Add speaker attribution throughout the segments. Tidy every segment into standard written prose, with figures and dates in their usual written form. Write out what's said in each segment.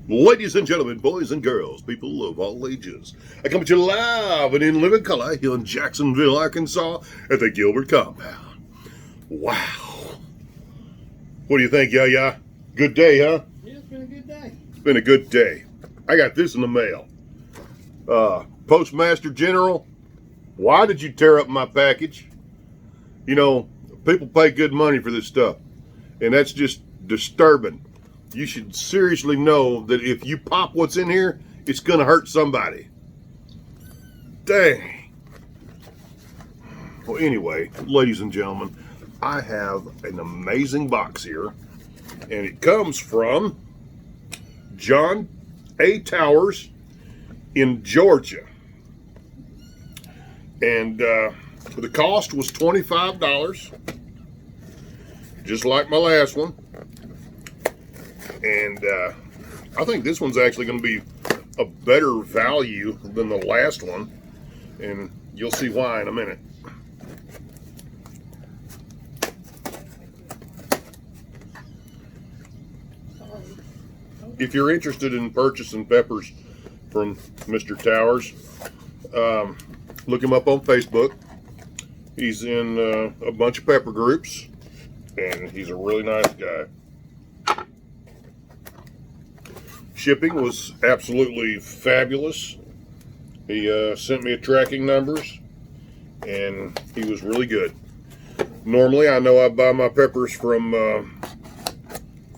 Speaker 1: Ladies and gentlemen, boys and girls, people of all ages, I come at you live and in living color here in Jacksonville, Arkansas at the Gilbert Compound. Wow. What do you think, Yaya? Good day, huh?
Speaker 2: Yeah, it's been a good day.
Speaker 1: It's been a good day. I got this in the mail. Postmaster General, why did you tear up my package? You know, people pay good money for this stuff, and that's just disturbing. You should seriously know that if you pop what's in here, it's going to hurt somebody. Dang. Well, anyway, ladies and gentlemen, I have an amazing box here, and it comes from John A. Towers in Georgia. And the cost was $25, just like my last one. And I think this one's actually going to be a better value than the last one. And you'll see why in a minute. If you're interested in purchasing peppers from Mr. Towers, look him up on Facebook. He's in a bunch of pepper groups, and he's a really nice guy. Shipping was absolutely fabulous. He sent me tracking numbers, and he was really good. Normally, I know I buy my peppers from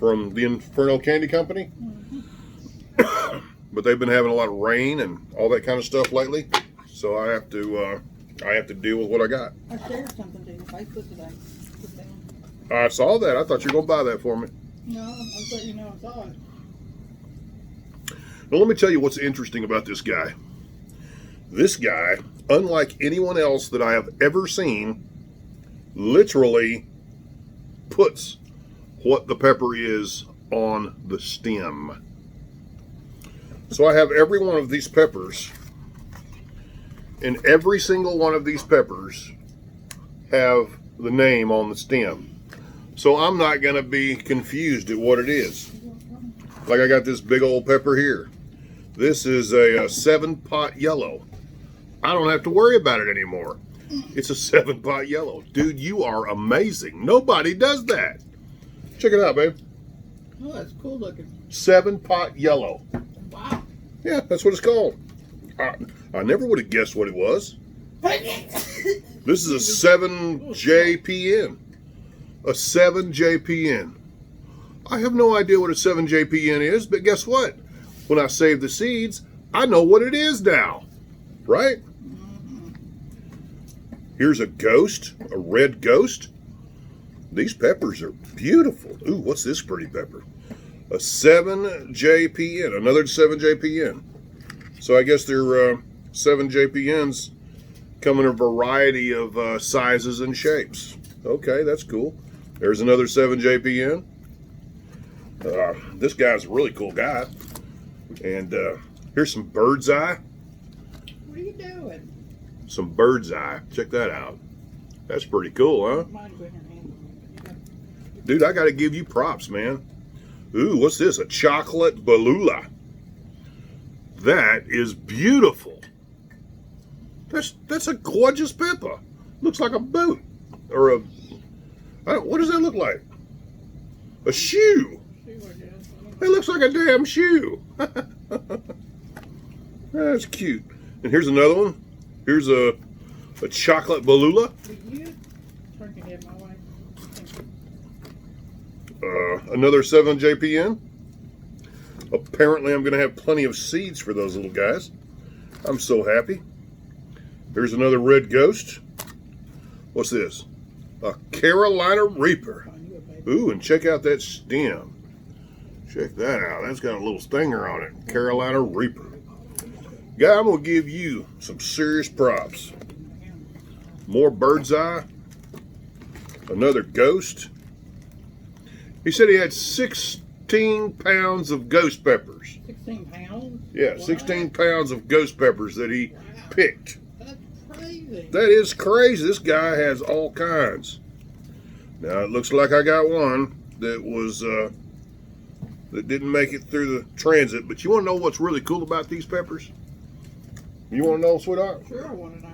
Speaker 1: the Inferno Candy Company, but they've been having a lot of rain and all that kind of stuff lately, so I have to deal with what I got.
Speaker 2: I shared something to you on Facebook today.
Speaker 1: I saw that. I thought you were gonna buy that for me.
Speaker 2: No, I was letting you know I saw it.
Speaker 1: Now, let me tell you what's interesting about this guy. This guy, unlike anyone else that I have ever seen, literally puts what the pepper is on the stem. So I have every one of these peppers, and every single one of these peppers have the name on the stem. So I'm not going to be confused at what it is. Like I got this big old pepper here. This is a 7-pot yellow. I don't have to worry about it anymore. It's a 7-pot yellow. Dude, you are amazing. Nobody does that. Check it out, babe.
Speaker 2: Oh, that's cool looking.
Speaker 1: 7-pot yellow.
Speaker 2: Wow.
Speaker 1: Yeah, that's what it's called. I never would have guessed what it was. This is a 7JPN. A 7JPN. I have no idea what a 7JPN is, but guess what? When I save the seeds, I know what it is now. Right? Here's a ghost, a red ghost. These peppers are beautiful. Ooh, what's this pretty pepper? A 7JPN, another 7JPN. So I guess they're 7JPNs come in a variety of sizes and shapes. Okay, that's cool. There's another 7JPN. This guy's a really cool guy. And here's some bird's eye.
Speaker 2: What are you doing?
Speaker 1: Some bird's eye. Check that out. That's pretty cool, huh?
Speaker 2: Mine go in your hand.
Speaker 1: Dude, I got to give you props, man. Ooh, what's this? A chocolate Balula. That is beautiful. That's a gorgeous pepper. Looks like a boot. Or what does that look like? A shoe. It looks like a damn shoe. That's cute. And here's another one. Here's a chocolate Balula.
Speaker 2: Turn your head my way.
Speaker 1: Another 7JPN. Apparently I'm going to have plenty of seeds for those little guys. I'm so happy. Here's another red ghost. What's this? A Carolina Reaper. Ooh, and check out that stem. Check that out. That's got a little stinger on it. Carolina Reaper. Guy, I'm going to give you some serious props. More bird's eye. Another ghost. He said he had 16 pounds of ghost peppers.
Speaker 2: 16 pounds?
Speaker 1: Yeah, 16 pounds of ghost peppers that he picked.
Speaker 2: That's crazy.
Speaker 1: That is crazy. This guy has all kinds. Now, it looks like I got one that was that didn't make it through the transit. But you want to know what's really cool about these peppers? You want to know, sweetheart?
Speaker 2: Sure, I want to know.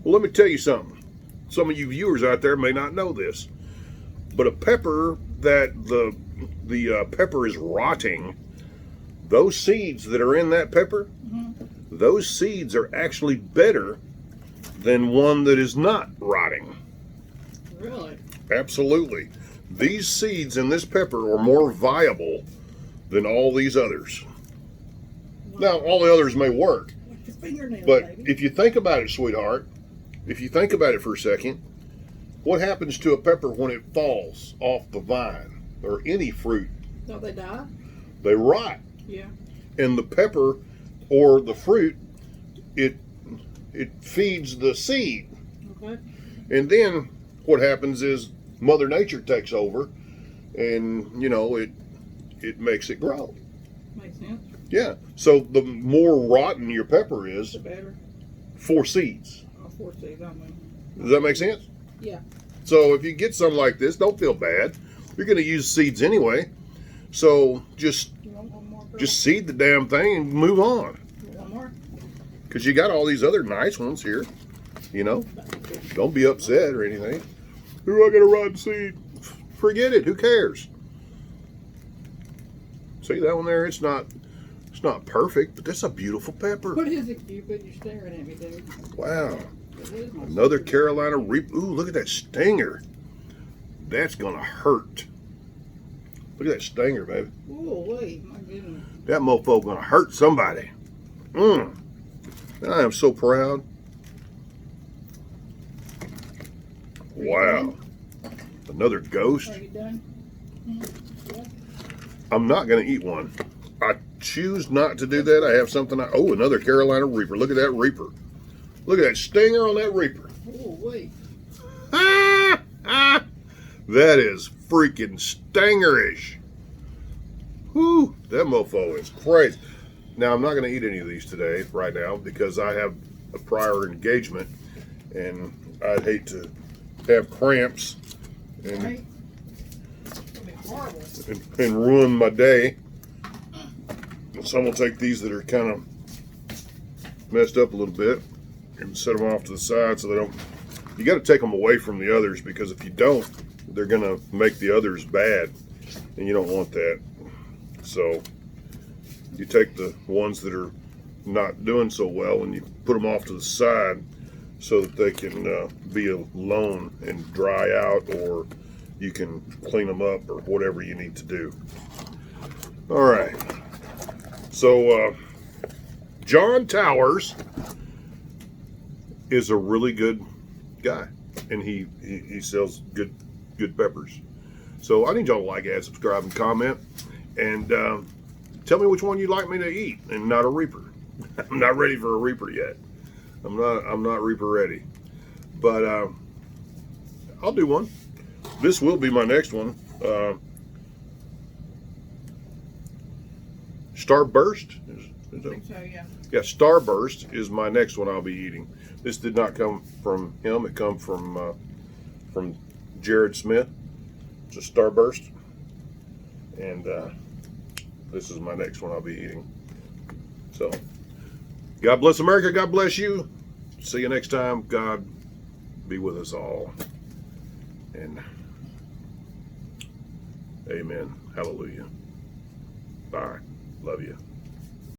Speaker 1: Well, let me tell you something. Some of you viewers out there may not know this, but a pepper that the pepper is rotting, those seeds that are in that pepper, those seeds are actually better than one that is not rotting.
Speaker 2: Really?
Speaker 1: Absolutely. These seeds in this pepper are more viable than all these others. Now, all the others may work,
Speaker 2: Like your fingernail,
Speaker 1: but
Speaker 2: baby.
Speaker 1: if you think about it, sweetheart, if you think about it for a second, what happens to a pepper when it falls off the vine or any fruit?
Speaker 2: Don't they die?
Speaker 1: They rot.
Speaker 2: Yeah.
Speaker 1: And the pepper or the fruit, it feeds the seed.
Speaker 2: Okay.
Speaker 1: And then what happens is Mother Nature takes over and, it makes it grow.
Speaker 2: Makes sense.
Speaker 1: Yeah. So the more rotten your pepper is,
Speaker 2: The better.
Speaker 1: for seeds.
Speaker 2: All 4 seeds, I mean.
Speaker 1: Does that make sense?
Speaker 2: Yeah.
Speaker 1: So if you get something like this, don't feel bad. You're going to use seeds anyway. So just
Speaker 2: You want one more, girl?
Speaker 1: seed the damn thing and move on.
Speaker 2: You want one more?
Speaker 1: Because you got all these other nice ones here. Don't be upset or anything. Ooh, I got a rotten seed. Forget it. Who cares? See that one there? It's not perfect, but that's a beautiful pepper.
Speaker 2: What is it, Cupid? You're staring at me, dude.
Speaker 1: Wow.
Speaker 2: It is my
Speaker 1: Another
Speaker 2: secret.
Speaker 1: Carolina Reaper. Ooh, look at that stinger. That's going to hurt. Look at that stinger, baby.
Speaker 2: Oh, wait. My goodness.
Speaker 1: That mofo going to hurt somebody. I am so proud. Wow. Another ghost.
Speaker 2: Are you done? Yeah.
Speaker 1: I'm not going to eat one. I choose not to do that. I have something. Oh, another Carolina Reaper. Look at that Reaper. Look at that stinger on that Reaper.
Speaker 2: Oh, wait.
Speaker 1: That is freaking stingerish. Whew, that mofo is crazy. Now, I'm not going to eat any of these today, right now, because I have a prior engagement, and I'd hate to have cramps and,
Speaker 2: Right? It'll be horrible.
Speaker 1: and ruin my day. So I'm going to take these that are kind of messed up a little bit and set them off to the side so they don't. You got to take them away from the others, because if you don't, they're going to make the others bad, and you don't want that. So you take the ones that are not doing so well and you put them off to the side so that they can be alone and dry out, or you can clean them up or whatever you need to do. All right. So John Towers is a really good guy, and he sells good peppers. So I need y'all to like, add, subscribe, and comment, and tell me which one you'd like me to eat, and not a Reaper. I'm not ready for a Reaper yet. I'm not Reaper ready, but I'll do one. This will be my next one. Starburst.
Speaker 2: I think so, yeah.
Speaker 1: Yeah, Starburst is my next one I'll be eating. This did not come from him. It come from Jared Smith. It's a Starburst, and this is my next one I'll be eating. So, God bless America. God bless you. See you next time. God be with us all. And amen. Hallelujah. Bye. Love you.